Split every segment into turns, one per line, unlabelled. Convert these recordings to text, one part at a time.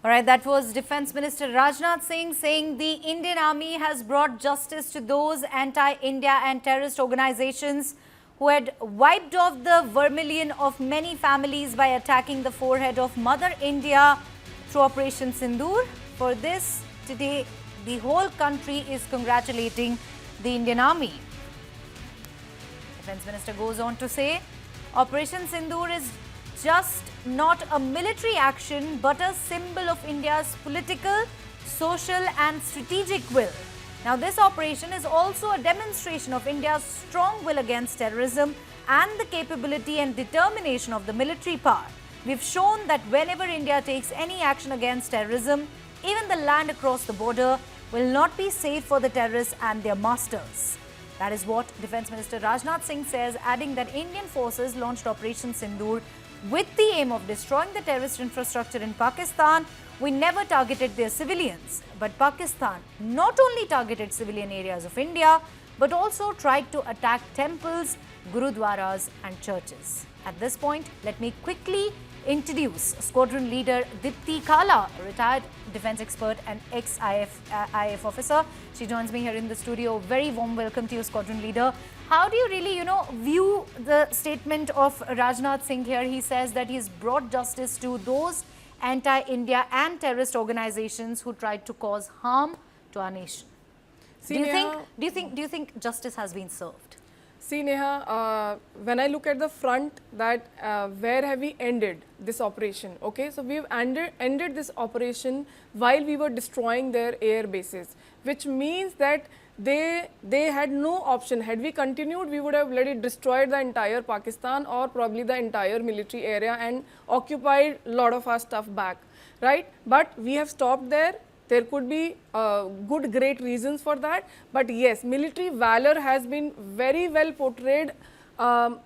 All right, that was Defence Minister Rajnath Singh saying the Indian Army has brought justice to those anti-India and terrorist organizations who had wiped off the vermilion of many families by attacking the forehead of Mother India through Operation Sindoor. For this, today, the whole country is congratulating the Indian Army. Defence Minister goes on to say, Operation Sindoor is just not a military action but a symbol of India's political, social and strategic will. Now this operation is also a demonstration of India's strong will against terrorism and the capability and determination of the military power. We've shown that whenever India takes any action against terrorism, even the land across the border will not be safe for the terrorists and their masters. That is what Defence Minister Rajnath Singh says, adding that Indian forces launched Operation Sindoor with the aim of destroying the terrorist infrastructure in Pakistan. We never targeted their civilians, but Pakistan not only targeted civilian areas of India, but also tried to attack temples, gurudwaras and churches. At this point, let me quickly introduce Squadron Leader Dipti Kala, a retired defence expert and ex-IF officer. She joins me here in the studio. Very warm welcome to you, Squadron Leader. How do you really, view the statement of Rajnath Singh here? He says that he's brought justice to those anti-India and terrorist organizations who tried to cause harm to our nation. Do you think justice has been served?
See Neha, when I look at the front, that where have we ended this operation? Okay, so we've ended this operation while we were destroying their air bases, which means that they had no option. Had we continued, we would have let it destroyed the entire Pakistan or probably the entire military area and occupied a lot of our stuff back, right? But we have stopped there. There could be great reasons for that, but yes, military valor has been very well portrayed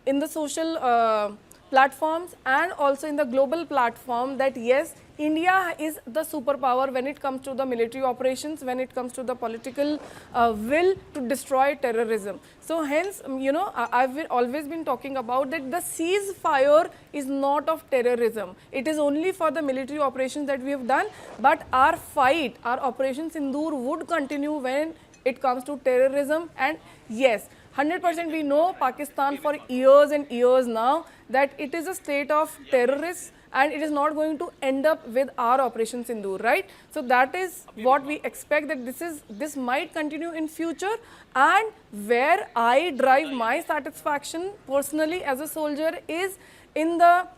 in the social platforms and also in the global platform, that yes, India is the superpower when it comes to the military operations, when it comes to the political will to destroy terrorism. So hence, I've always been talking about that the ceasefire is not of terrorism. It is only for the military operations that we have done, but our fight, our Operation Sindoor would continue when it comes to terrorism. And yes, 100% we know Pakistan for years and years now that it is a state of terrorists and it is not going to end up with our Operation Sindoor, right? So that is what we expect, that this might continue in future. And where I drive my satisfaction personally as a soldier is in the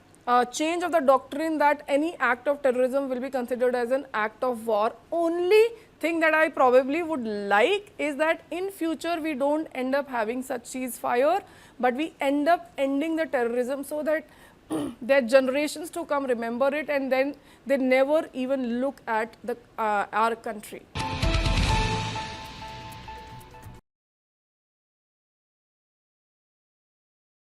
change of the doctrine that any act of terrorism will be considered as an act of war. Only thing that I probably would like is that in future we don't end up having such ceasefire, but we end up ending the terrorism so that their generations to come remember it and then they never even look at our country.